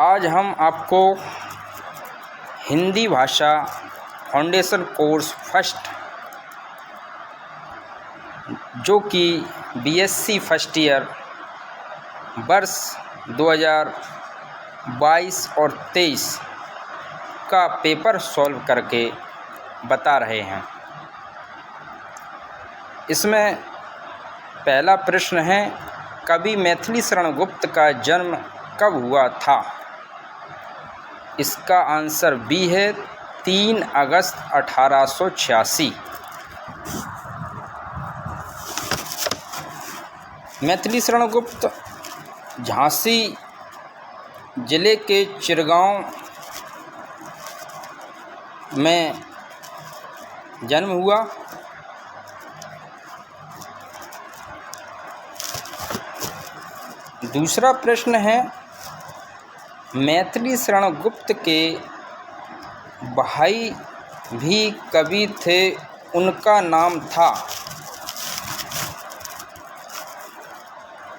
आज हम आपको हिंदी भाषा फाउंडेशन कोर्स फर्स्ट जो कि बीएससी फर्स्ट ईयर वर्ष 2022 और 23 का पेपर सॉल्व करके बता रहे हैं। इसमें पहला प्रश्न है, कवि मैथिलीशरण गुप्त का जन्म कब हुआ था? इसका आंसर बी है 3 अगस्त 1886। मैथिलीशरण गुप्त झांसी जिले के चिरगांव में जन्म हुआ। दूसरा प्रश्न है, मैथिलीशरण गुप्त के भाई भी कवि थे, उनका नाम था?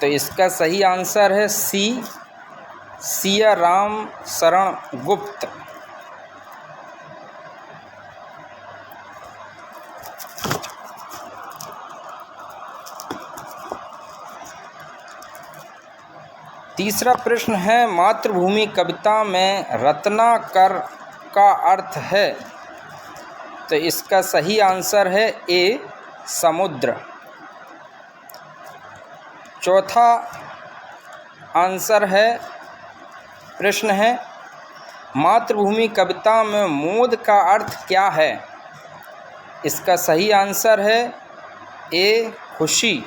तो इसका सही आंसर है सी, सिया राम शरण गुप्त। तीसरा प्रश्न है, मातृभूमि कविता में रत्नाकर का अर्थ है? तो इसका सही आंसर है ए, समुद्र। चौथा आंसर है, प्रश्न है, मातृभूमि कविता में मोद का अर्थ क्या है? इसका सही आंसर है ए, खुशी।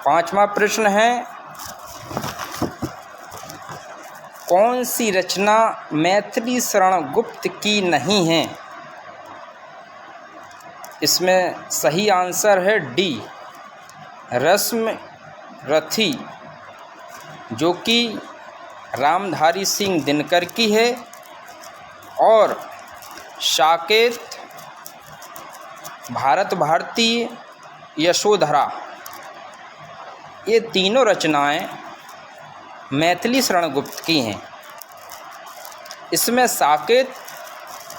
पांचवा प्रश्न है, कौन सी रचना मैथिलीशरण गुप्त की नहीं है? इसमें सही आंसर है डी, रस्म रथी, जो कि रामधारी सिंह दिनकर की है, और साकेत भारत भारती यशोधरा, ये तीनों रचनाएं मैथिलीशरण गुप्त की हैं। इसमें साकेत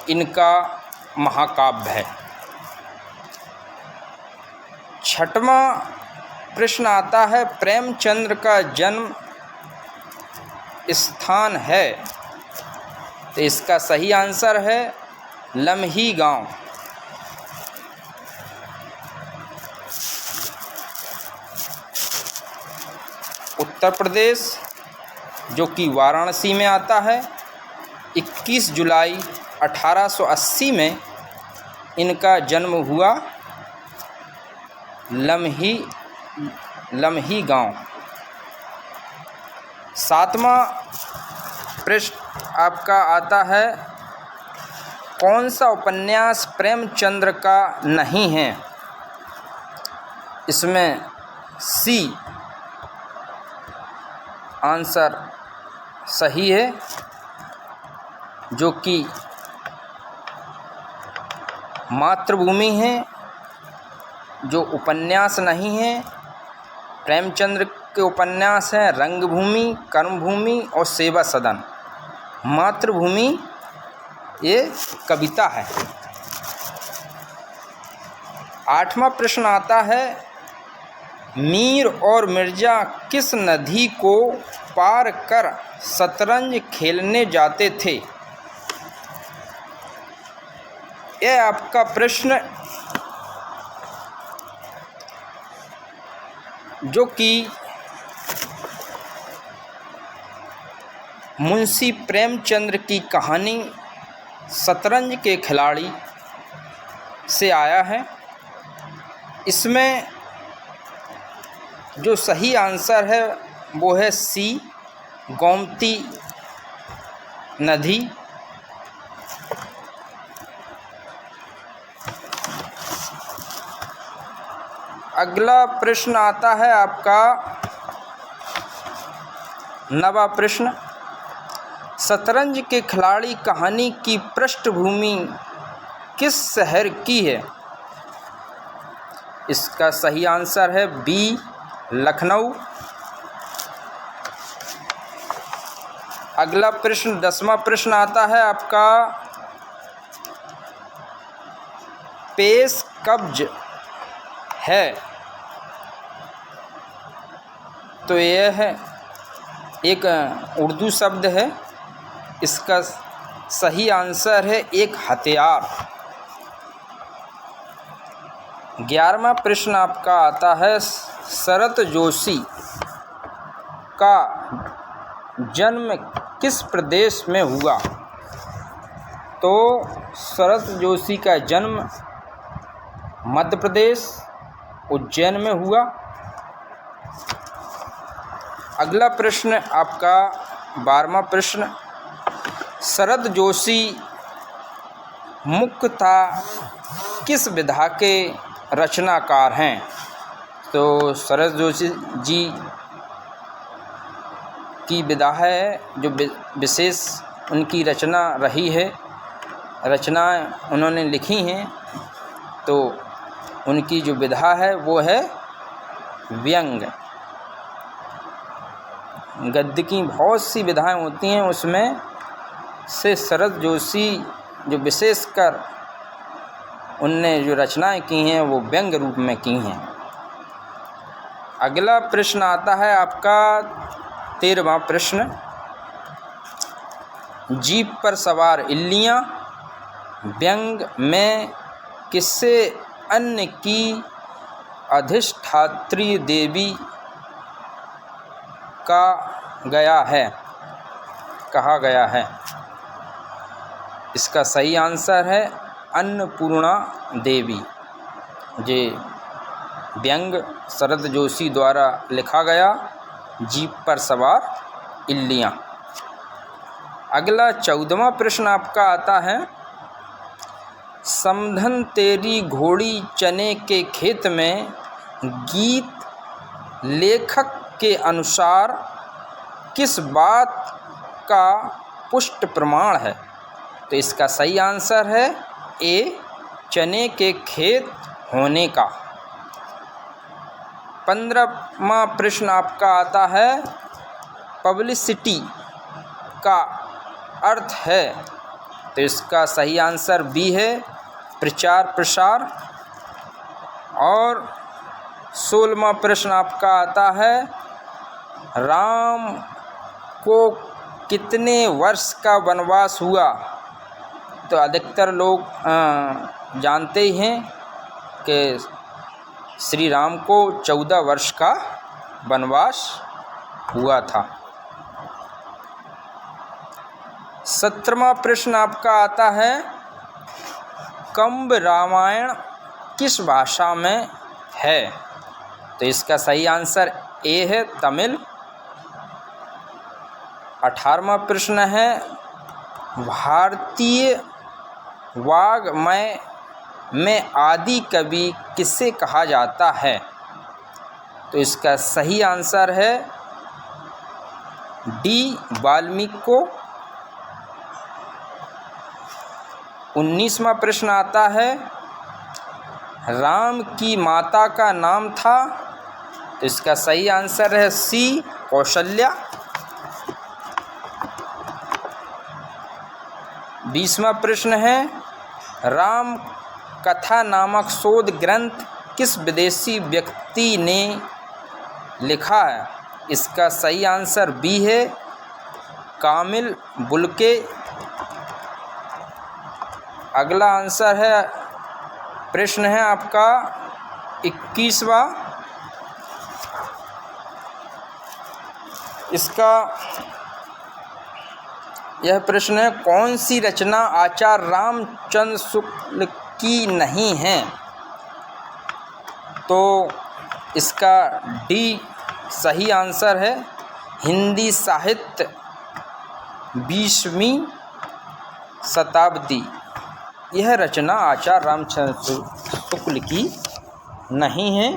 इनका महाकाव्य है। छठवां प्रश्न आता है, प्रेमचंद्र का जन्म स्थान है? तो इसका सही आंसर है लम्ही गांव। उत्तर प्रदेश जो कि वाराणसी में आता है, 21 जुलाई 1880 में इनका जन्म हुआ, लम्ही गांव। सातवां प्रश्न आपका आता है, कौन सा उपन्यास प्रेमचंद्र का नहीं है? इसमें सी आंसर सही है, जो कि मातृभूमि है। जो उपन्यास नहीं है, प्रेमचंद्र के उपन्यास हैं रंगभूमि, कर्मभूमि और सेवा सदन। मातृभूमि ये कविता है। आठवां प्रश्न आता है, मीर और मिर्ज़ा किस नदी को पार कर शतरंज खेलने जाते थे? यह आपका प्रश्न जो कि मुंशी प्रेमचंद्र की कहानी शतरंज के खिलाड़ी से आया है। इसमें जो सही आंसर है वो है सी, गोमती नदी। अगला प्रश्न आता है आपका 9वां प्रश्न, शतरंज के खिलाड़ी कहानी की पृष्ठभूमि किस शहर की है? इसका सही आंसर है बी, लखनऊ। अगला प्रश्न 10वां प्रश्न आता है आपका, पेश कब्ज है तो यह है एक उर्दू शब्द है। इसका सही आंसर है एक हथियार। 11वां प्रश्न आपका आता है, शरत जोशी का जन्म किस प्रदेश में हुआ? तो शरत जोशी का जन्म मध्य प्रदेश उज्जैन में हुआ। अगला प्रश्न आपका 12वां प्रश्न, शरत जोशी मुख्यतः किस विधा के रचनाकार हैं? तो शरत जोशी जी की विधा है जो विशेष उनकी रचना रही है, रचनाएं उन्होंने लिखी हैं, तो उनकी जो विधा है वो है व्यंग। गद्य की बहुत सी विधाएं होती हैं, उसमें से शरत जोशी जो विशेषकर उनने जो रचनाएं की हैं वो व्यंग रूप में की हैं। अगला प्रश्न आता है आपका 13वां प्रश्न, जीप पर सवार इल्लियाँ व्यंग में किससे अन्य की अधिष्ठात्री देवी कहा गया है? इसका सही आंसर है अन्नपूर्णा देवी। जे व्यंग शरत जोशी द्वारा लिखा गया, जीप पर सवार इल्लियाँ। अगला 14वां प्रश्न आपका आता है, समधन तेरी घोड़ी चने के खेत में गीत लेखक के अनुसार किस बात का पुष्ट प्रमाण है? तो इसका सही आंसर है ए, चने के खेत होने का। 15वां प्रश्न आपका आता है, पब्लिसिटी का अर्थ है? तो इसका सही आंसर बी है, प्रचार प्रसार। और 16वां प्रश्न आपका आता है, राम को कितने वर्ष का वनवास हुआ? तो अधिकतर लोग जानते ही हैं कि श्री राम को 14 वर्ष का वनवास हुआ था। 17वां प्रश्न आपका आता है, कंब रामायण किस भाषा में है? तो इसका सही आंसर ए है, तमिल। 18वां प्रश्न है, भारतीय वाङ्मय में आदि कवि किसे कहा जाता है? तो इसका सही आंसर है डी, वाल्मीकि को। 19वां प्रश्न आता है, राम की माता का नाम था? तो इसका सही आंसर है सी, कौशल्या। 20वां प्रश्न है, राम कथा नामक शोध ग्रंथ किस विदेशी व्यक्ति ने लिखा है? इसका सही आंसर बी है, कामिल बुल्के। अगला आंसर है, प्रश्न है आपका 21वां। इसका यह प्रश्न है, कौन सी रचना आचार्य रामचंद्र शुक्ल की नहीं है? तो इसका डी सही आंसर है, हिंदी साहित्य 20वीं शताब्दी। यह रचना आचार्य रामचंद्र शुक्ल की नहीं है।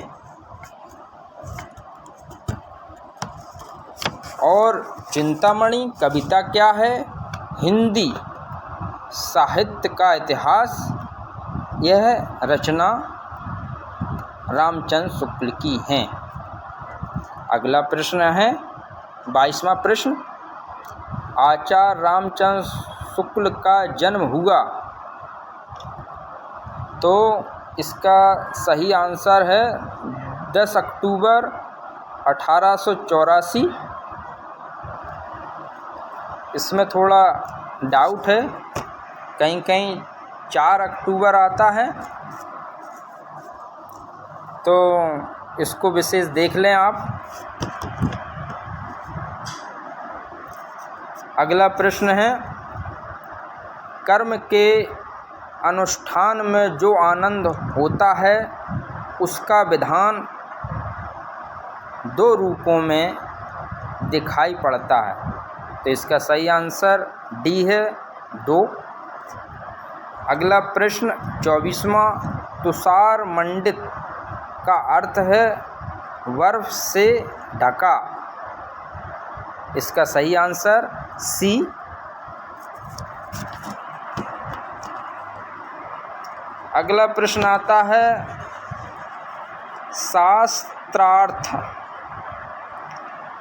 और चिंतामणि कविता क्या है? हिंदी साहित्य का इतिहास यह रचना रामचंद्र शुक्ल की हैं। अगला प्रश्न है 22वां प्रश्न, आचार्य रामचंद्र शुक्ल का जन्म हुआ? तो इसका सही आंसर है 10 अक्टूबर 1884। इसमें थोड़ा डाउट है, कहीं कहीं 4 अक्टूबर आता है, तो इसको विशेष देख लें आप। अगला प्रश्न है, कर्म के अनुष्ठान में जो आनंद होता है उसका विधान 2 रूपों में दिखाई पड़ता है। तो इसका सही आंसर डी है 2। अगला प्रश्न 24वां, तुषार मंडित का अर्थ है बर्फ से ढका। इसका सही आंसर सी। अगला प्रश्न आता है, शास्त्रार्थ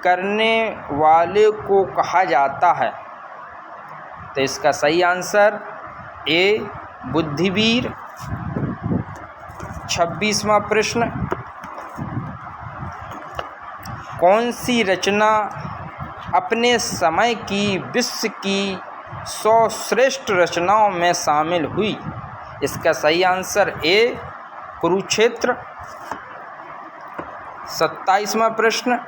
करने वाले को कहा जाता है? तो इसका सही आंसर ए बुद्धिवीर। 26वां प्रश्न, कौन सी रचना अपने समय की विश्व की 100 श्रेष्ठ रचनाओं में शामिल हुई? इसका सही आंसर ए कुरुक्षेत्र। 27वां प्रश्न,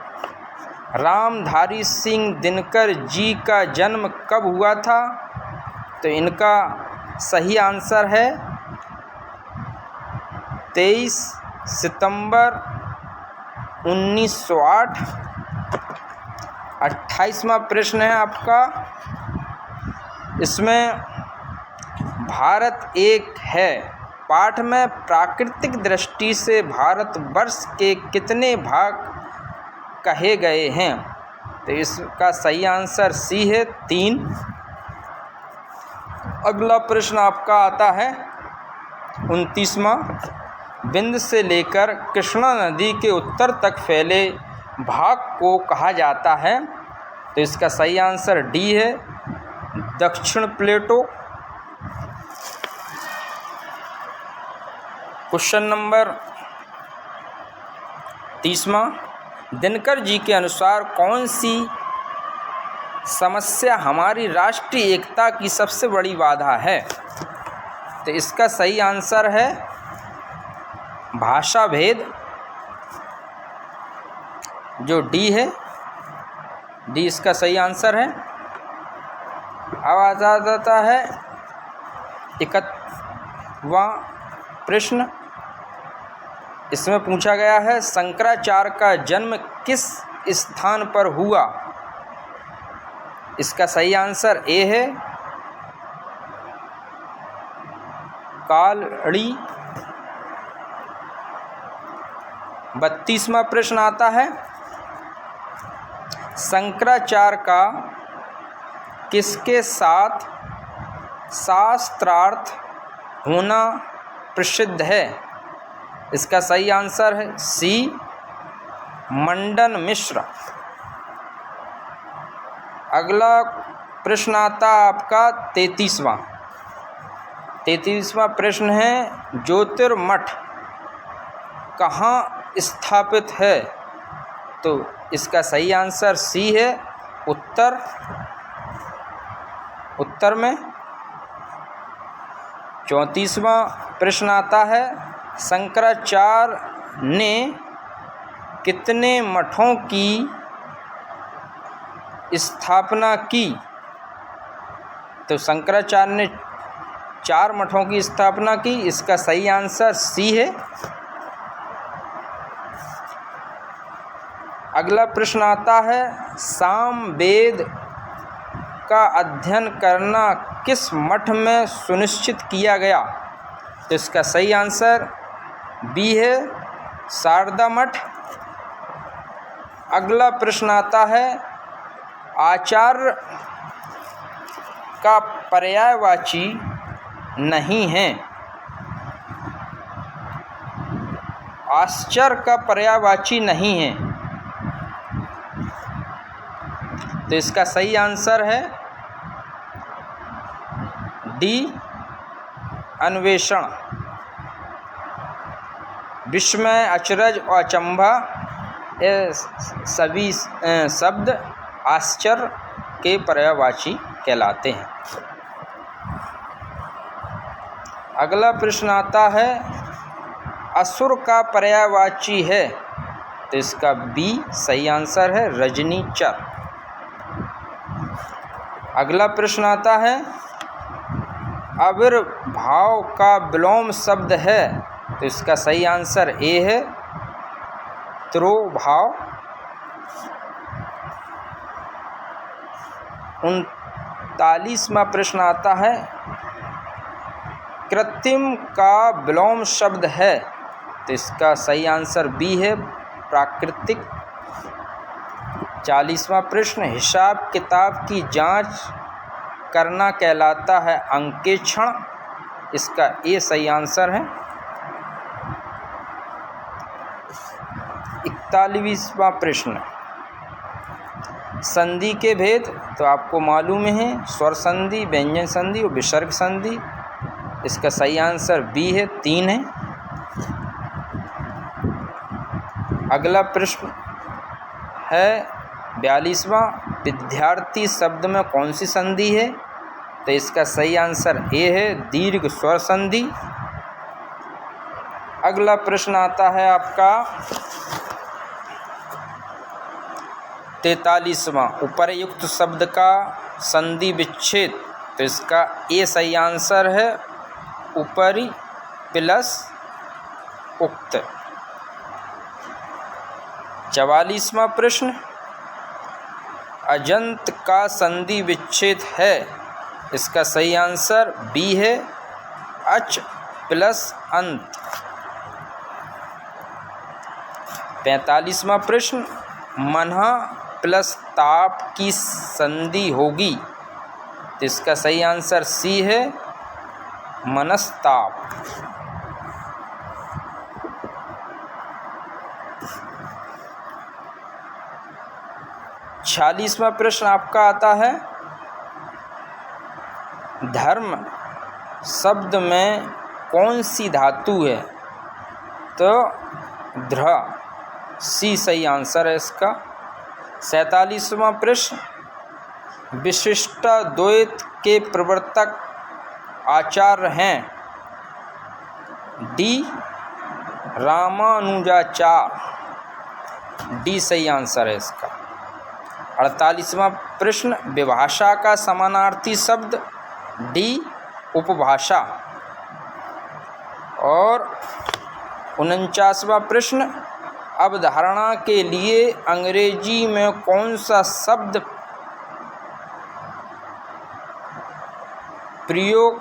रामधारी सिंह दिनकर जी का जन्म कब हुआ था? तो इनका सही आंसर है 23 सितंबर 1908। 28वां प्रश्न है आपका, इसमें भारत एक है पाठ में प्राकृतिक दृष्टि से भारतवर्ष के कितने भाग कहे गए हैं? तो इसका सही आंसर सी है 3। अगला प्रश्न आपका आता है 29वां, विंध्य से लेकर कृष्णा नदी के उत्तर तक फैले भाग को कहा जाता है? तो इसका सही आंसर डी है दक्षिण प्लेटो। क्वेश्चन नंबर 30वां, दिनकर जी के अनुसार कौन सी समस्या हमारी राष्ट्रीय एकता की सबसे बड़ी बाधा है? तो इसका सही आंसर है भाषा भेद, जो डी है, डी इसका सही आंसर है। अब आ जाता है 31वां प्रश्न। इसमें पूछा गया है, शंकराचार्य का जन्म किस स्थान पर हुआ? इसका सही आंसर ए है कालड़ी। 32वां प्रश्न आता है, शंकराचार्य का किसके साथ शास्त्रार्थ होना प्रसिद्ध है? इसका सही आंसर है सी मंडन मिश्र। अगला प्रश्न आता है आपका 33वां प्रश्न है, ज्योतिर्मठ कहाँ स्थापित है? तो इसका सही आंसर सी है उत्तर में। 34वां प्रश्न आता है, शंकराचार्य ने कितने मठों की स्थापना की? तो शंकराचार्य ने 4 मठों की स्थापना की। इसका सही आंसर सी है। अगला प्रश्न आता है, सामवेद का अध्ययन करना किस मठ में सुनिश्चित किया गया? तो इसका सही आंसर बी है शारदा मठ। अगला प्रश्न आता है, आचार्य का पर्यायवाची नहीं है, आश्चर्य का पर्यायवाची नहीं है। तो इसका सही आंसर है डी, अन्वेषण। विस्मय, अचरज और अचंभा ये सभी शब्द आश्चर्य के पर्यायवाची कहलाते हैं। अगला प्रश्न आता है असुर का पर्यायवाची है। तो इसका बी सही आंसर है, रजनीचर। अगला प्रश्न आता है आविर्भाव का विलोम शब्द है। तो इसका सही आंसर ए है, तिरोभाव। 39वां प्रश्न आता है कृत्रिम का विलोम शब्द है। तो इसका सही आंसर बी है, प्राकृतिक। 40वां प्रश्न हिसाब किताब की जांच करना कहलाता है अंकेक्षण। इसका ए सही आंसर है। 41वां प्रश्न संधि के भेद। तो आपको मालूम है स्वर संधि, व्यंजन संधि और विसर्ग संधि। इसका सही आंसर बी है, 3 है। अगला प्रश्न है 42वां विद्यार्थी शब्द में कौन सी संधि है। तो इसका सही आंसर ए है, दीर्घ स्वर संधि। अगला प्रश्न आता है आपका 43वां उपर्युक्त शब्द का संधि विच्छेद। तो इसका ए सही आंसर है, उपरि प्लस उक्त। 44वां प्रश्न अजंत का संधि विच्छेद है। इसका सही आंसर बी है, अच प्लस अंत। 45वां प्रश्न मन्हा प्लस ताप की संधि होगी। तो इसका सही आंसर सी है, मनस्ताप। 46वां प्रश्न आपका आता है धर्म शब्द में कौन सी धातु है। तो ध्र, सी सही आंसर है इसका। 47वां प्रश्न विशिष्टाद्वैत के प्रवर्तक आचार्य हैं। डी, रामानुजाचार्य। डी सही आंसर है इसका। 48वां प्रश्न विभाषा का समानार्थी शब्द। डी, उपभाषा। और 49वां प्रश्न अवधारणा के लिए अंग्रेजी में कौन सा शब्द प्रयोग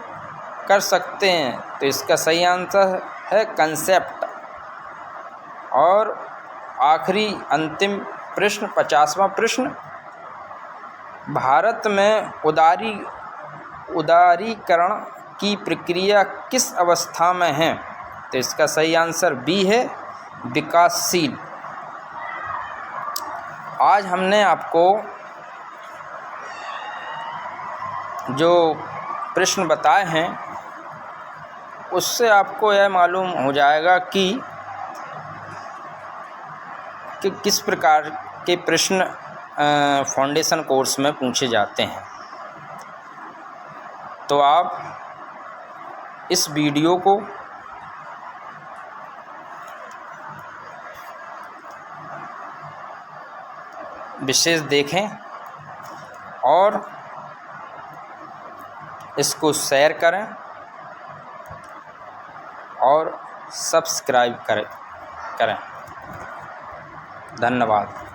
कर सकते हैं। तो इसका सही आंसर है कंसेप्ट। और आखिरी अंतिम प्रश्न 50वां प्रश्न भारत में उदारीकरण की प्रक्रिया किस अवस्था में है। तो इसका सही आंसर बी है, विकासशील। आज हमने आपको जो प्रश्न बताए हैं उससे आपको यह मालूम हो जाएगा कि किस प्रकार के प्रश्न फाउंडेशन कोर्स में पूछे जाते हैं। तो आप इस वीडियो को विशेष देखें और इसको शेयर करें और सब्सक्राइब करें। धन्यवाद।